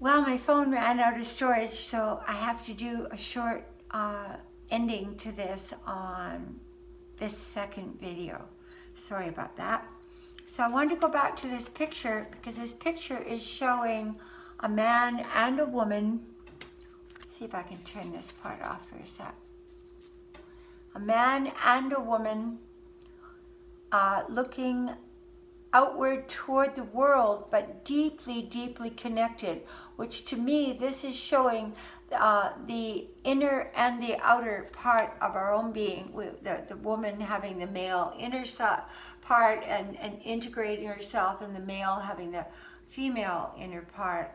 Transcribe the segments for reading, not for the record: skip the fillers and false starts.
Well, my phone ran out of storage, so I have to do a short ending to this on this second video. Sorry about that. So I wanted to go back to this picture because this picture is showing a man and a woman. Let's see if I can turn this part off for a sec. A man and a woman looking outward toward the world, but deeply, deeply connected, which to me, this is showing the inner and the outer part of our own being. The woman having the male inner part and integrating herself, and the male having the female inner part,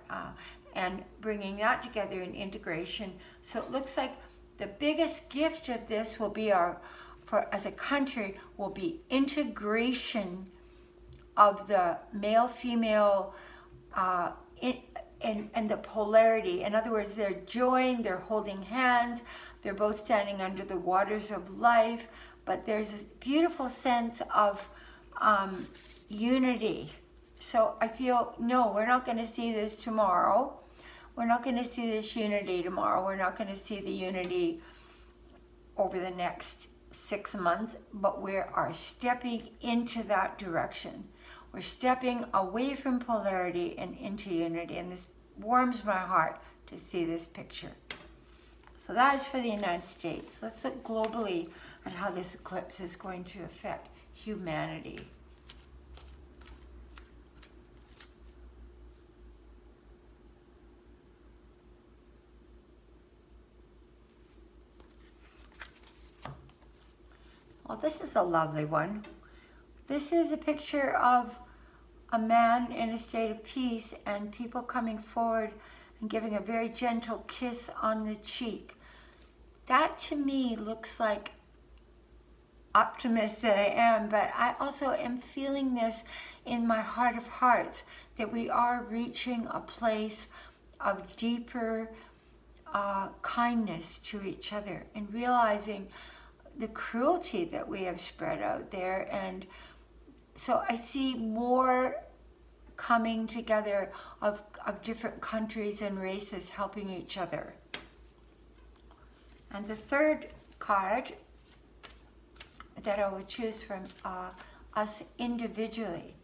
and bringing that together in integration. So it looks like the biggest gift of this will be as a country, will be integration of the male-female and the polarity. In other words, they're joined, they're holding hands, they're both standing under the waters of life, but there's this beautiful sense of unity. So I feel, no, we're not going to see this tomorrow. We're not going to see this unity tomorrow. We're not going to see the unity over the next 6 months, but we are stepping into that direction. We're stepping away from polarity and into unity, and this warms my heart to see this picture. So that is for the United States. Let's look globally at how this eclipse is going to affect humanity. Well, this is a lovely one. This is a picture of a man in a state of peace and people coming forward and giving a very gentle kiss on the cheek. That to me looks like optimist that I am, but I also am feeling this in my heart of hearts, that we are reaching a place of deeper kindness to each other and realizing the cruelty that we have spread out there. And so I see more coming together of different countries and races helping each other. And the third card that I would choose from us individually,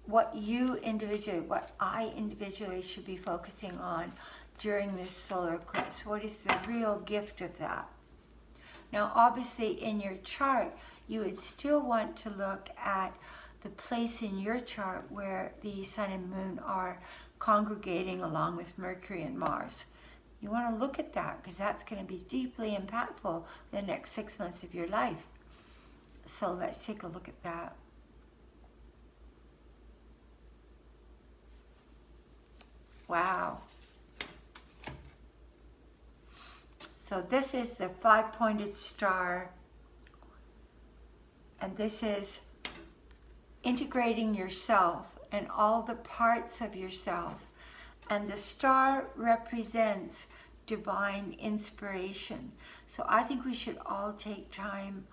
what I individually should be focusing on during this solar eclipse. What is the real gift of that? Now, obviously, in your chart, you would still want to look at the place in your chart where the sun and moon are congregating along with Mercury and Mars. You want to look at that because that's going to be deeply impactful the next 6 months of your life. So let's take a look at that. Wow. So this is the 5-pointed star, and this is integrating yourself and all the parts of yourself. And the star represents divine inspiration. So I think we should all take time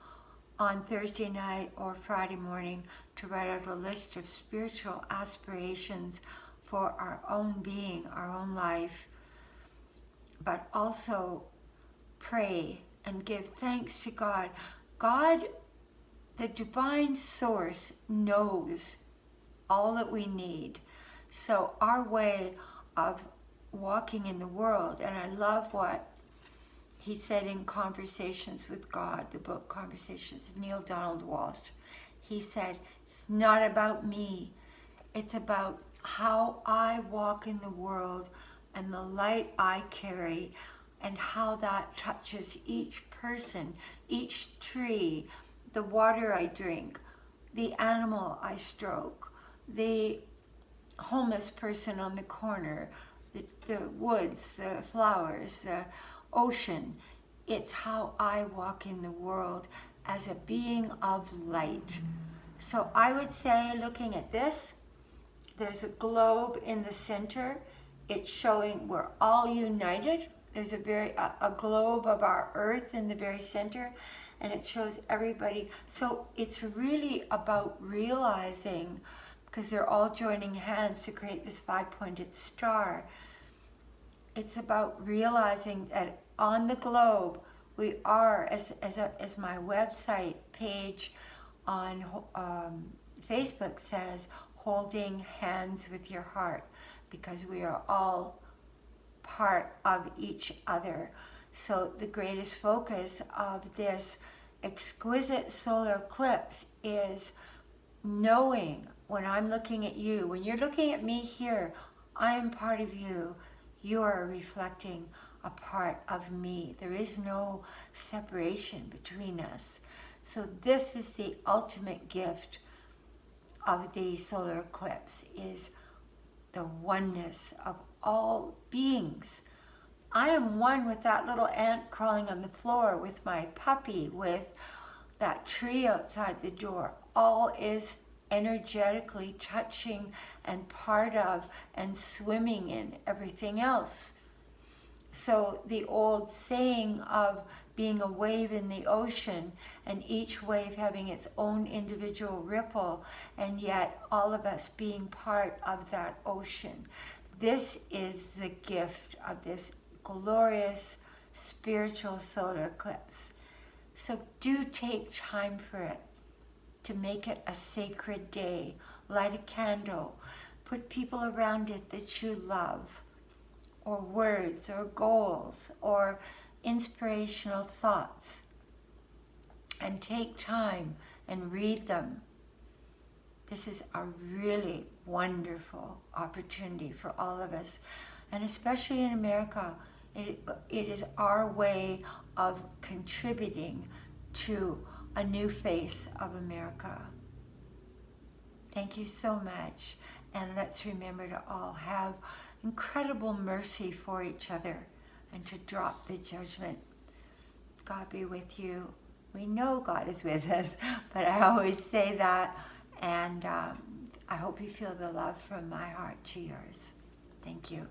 on Thursday night or Friday morning to write out a list of spiritual aspirations for our own being, our own life, but also pray and give thanks to God. God, the divine source, knows all that we need. So our way of walking in the world, and I love what he said in Conversations with God, the book Conversations, Neil Donald Walsh. He said, it's not about me. It's about how I walk in the world and the light I carry, and how that touches each person, each tree, the water I drink, the animal I stroke, the homeless person on the corner, the woods, the flowers, the ocean. It's how I walk in the world as a being of light. So I would say, looking at this, there's a globe in the center. It's showing we're all united. There's a globe of our earth in the very center, and it shows everybody. So it's really about realizing, because they're all joining hands to create this 5-pointed star, it's about realizing that on the globe, we are, as my website page on Facebook says, holding hands with your heart, because we are all part of each other. So the greatest focus of this exquisite solar eclipse is knowing, when I'm looking at you, when you're looking at me here, I am part of you. You are reflecting a part of me. There is no separation between us. So this is the ultimate gift of the solar eclipse, is the oneness of all beings. I am one with that little ant crawling on the floor, with my puppy, with that tree outside the door. All is energetically touching and part of and swimming in everything else. So the old saying of being a wave in the ocean, and each wave having its own individual ripple, and yet all of us being part of that ocean. This is the gift of this glorious spiritual solar eclipse. So do take time for it, to make it a sacred day. Light a candle, put people around it that you love, or words, or goals, or inspirational thoughts, and take time and read them. This is a really wonderful opportunity for all of us, and especially in America. It is our way of contributing to a new face of America. Thank you so much, and let's remember to all have incredible mercy for each other, and to drop the judgment. God be with you. We know God is with us, but I always say that, and I hope you feel the love from my heart to yours. Thank you.